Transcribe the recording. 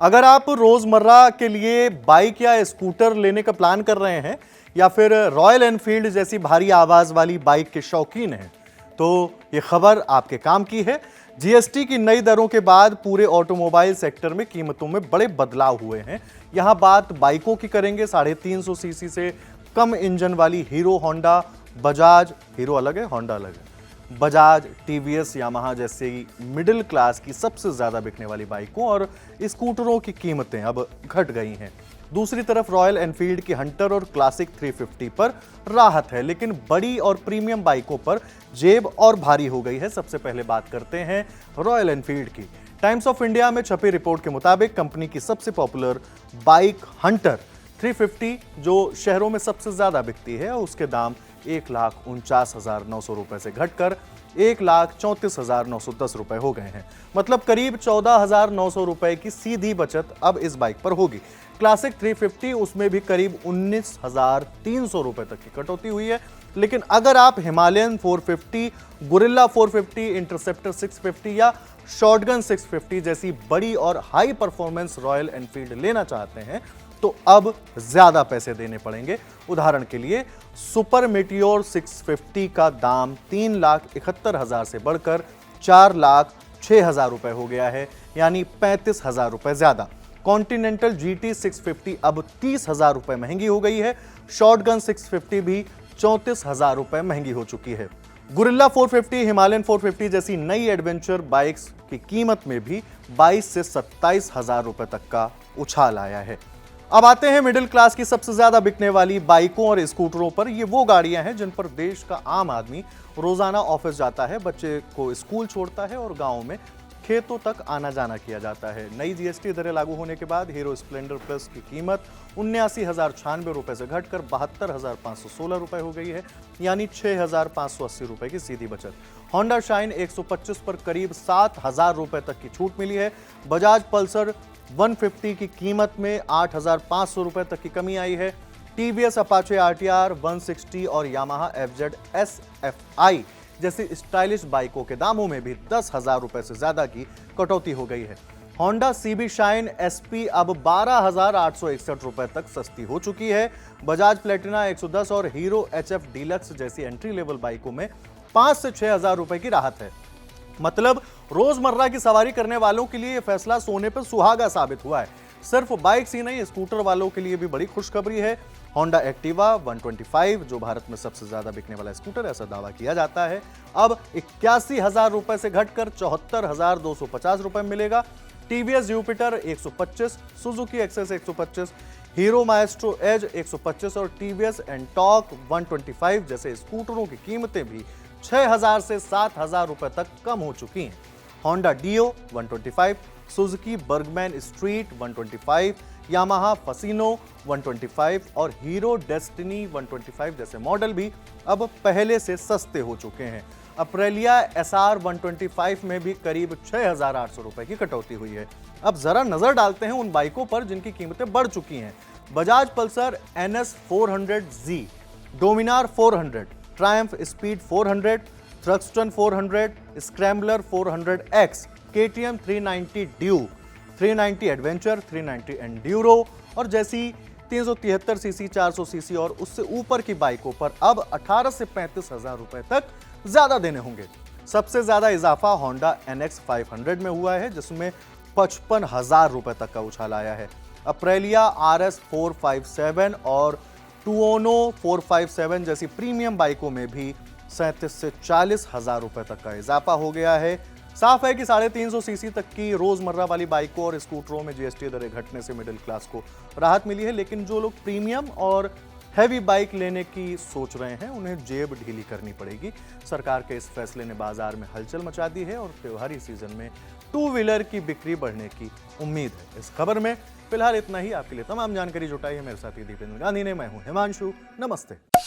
अगर आप रोजमर्रा के लिए बाइक या स्कूटर लेने का प्लान कर रहे हैं या फिर रॉयल एनफील्ड जैसी भारी आवाज वाली बाइक के शौकीन हैं, तो ये खबर आपके काम की है। जीएसटी की नई दरों के बाद पूरे ऑटोमोबाइल सेक्टर में कीमतों में बड़े बदलाव हुए हैं। यहां बात बाइकों की करेंगे। 350 सीसी से कम इंजन वाली हीरो, होंडा, बजाज, हीरो अलग है, होंडा अलग है, बजाज, टीवीएस, यामाहा जैसे मिडिल क्लास की सबसे ज्यादा बिकने वाली बाइकों और स्कूटरों की कीमतें अब घट गई हैं। दूसरी तरफ रॉयल एनफील्ड की हंटर और क्लासिक 350 पर राहत है, लेकिन बड़ी और प्रीमियम बाइकों पर जेब और भारी हो गई है। सबसे पहले बात करते हैं रॉयल एनफील्ड की। टाइम्स ऑफ इंडिया में छपी रिपोर्ट के मुताबिक कंपनी की सबसे पॉपुलर बाइक हंटर 350 जो शहरों में सबसे ज्यादा बिकती है, उसके दाम 1,49,900 रुपए से घटकर 1,34,910 रुपए हो गए हैं। मतलब करीब 14,900 रुपए की सीधी बचत अब इस बाइक पर होगी। क्लासिक 350 उसमें भी करीब 19,300 रुपए तक की कटौती हुई है। लेकिन अगर आप हिमालयन 450, गुरिल्ला 450, इंटरसेप्टर 650 या शॉटगन 650 जैसी बड़ी और हाई परफॉर्मेंस रॉयल एनफील्ड लेना चाहते हैं, तो अब ज्यादा पैसे देने पड़ेंगे। उदाहरण के लिए सुपर मेटियोर 650 का दाम 3,71,000 से बढ़कर 4,06,000 रुपए हो गया है, यानी 35,000 रुपए ज्यादा। कॉन्टिनेंटल जीटी 650 अब 30,000 रुपए महंगी हो गई है। शॉटगन 650 भी 34,000 रुपए महंगी हो चुकी है। गुरिल्ला 450, हिमालयन 450 जैसी नई एडवेंचर बाइक्स की कीमत में भी 22 से 27,000 रुपए तक का उछाल आया है। अब आते हैं मिडिल क्लास की सबसे ज्यादा बिकने वाली बाइकों और स्कूटरों पर। ये वो गाड़ियां हैं जिन पर देश का आम आदमी रोजाना ऑफिस जाता है, बच्चे को स्कूल छोड़ता है और गांव में खेतों तक आना जाना किया जाता है। नई जीएसटी दरें लागू होने के बाद हीरो स्प्लेंडर प्लस की कीमत 79,096 रुपए से घटकर 72,516 रुपए हो गई है, यानी 6,580 रुपए की सीधी बचत। होंडा शाइन 125 पर करीब 7,000 रुपए तक की छूट मिली है। बजाज पल्सर 150 की कीमत में 8,500 रुपए तक की कमी आई है। टीवीएस अपाचे आरटीआर 160 और यामाहा एफजेड एसएफआई जैसी स्टाइलिश बाइकों के दामों में भी 10,000 रुपए से ज्यादा की कटौती हो गई है। होंडा सीबी शाइन एसपी अब 12,861 रुपए तक सस्ती हो चुकी है। बजाज प्लेटिना 110 और हीरो एचएफ डीलक्स जैसी एंट्री लेवल बाइकों में 5 से 6,000 रुपए की राहत है। मतलब रोजमर्रा की सवारी करने वालों के लिए यह फैसला सोने पर सुहागा साबित हुआ है। सिर्फ बाइक्स ही नहीं, स्कूटर वालों के लिए भी बड़ी खुशखबरी है। होंडा एक्टिवा 125 जो भारत में सबसे ज्यादा बिकने वाला स्कूटर, ऐसा दावा किया जाता है, अब 81,000 रुपए से घटकर 74,250 रुपए मिलेगा। TVS Jupiter 125, Suzuki Access 125, Hero Maestro Edge 125 और टीवीएस एंटॉर्क 125 जैसे स्कूटरों की कीमतें भी 6,000 से 7,000 रुपए तक कम हो चुकी हैं। Honda Dio 125, Suzuki Burgman Street 125, Yamaha Fascino 125 और हीरो डेस्टिनी 125 जैसे मॉडल भी अब पहले से सस्ते हो चुके हैं। अप्रेलिया एसआर 125 में भी करीब 6,800 रुपए की कटौती हुई है। अब जरा नजर डालते हैं उन बाइकों पर जिनकी कीमतें बढ़ चुकी हैं। Bajaj Pulsar NS 400Z, Dominar 400, Triumph speed 400, थ्रक्स्टन 400, scrambler 400X, KTM 390 due, 390 adventure, 390 Enduro और जैसी 373 सीसी, 400 सीसी और उससे ऊपर की बाइकों पर अब 18 से 35,000 रुपए तक ज्यादा देने होंगे। सबसे ज्यादा इजाफा होंडा NX 500 में हुआ है, जिसमें 55,000 रुपए तक का उछाल आया है। अप्रेलिया RS 457 और टुओनो 457 जैसी प्रीमियम बाइकों में भी 37 से 40,000 रुपए तक का इजाफा हो गया है। साफ है कि 350 सीसी तक की रोजमर्रा वाली बाइकों और स्कूटरों में जीएसटी दरें घटने से मिडिल क्लास को राहत मिली है, लेकिन जो लोग प्रीमियम और हैवी बाइक लेने की सोच रहे हैं, उन्हें जेब ढीली करनी पड़ेगी। सरकार के इस फैसले ने बाजार में हलचल मचा दी है और त्योहारी सीजन में टू व्हीलर की बिक्री बढ़ने की उम्मीद है। इस खबर में फिलहाल इतना ही। आपके लिए तमाम जानकारी जुटाई है मेरे साथी दीपेंद्र गांधी ने। मैं हूं हिमांशु। नमस्ते।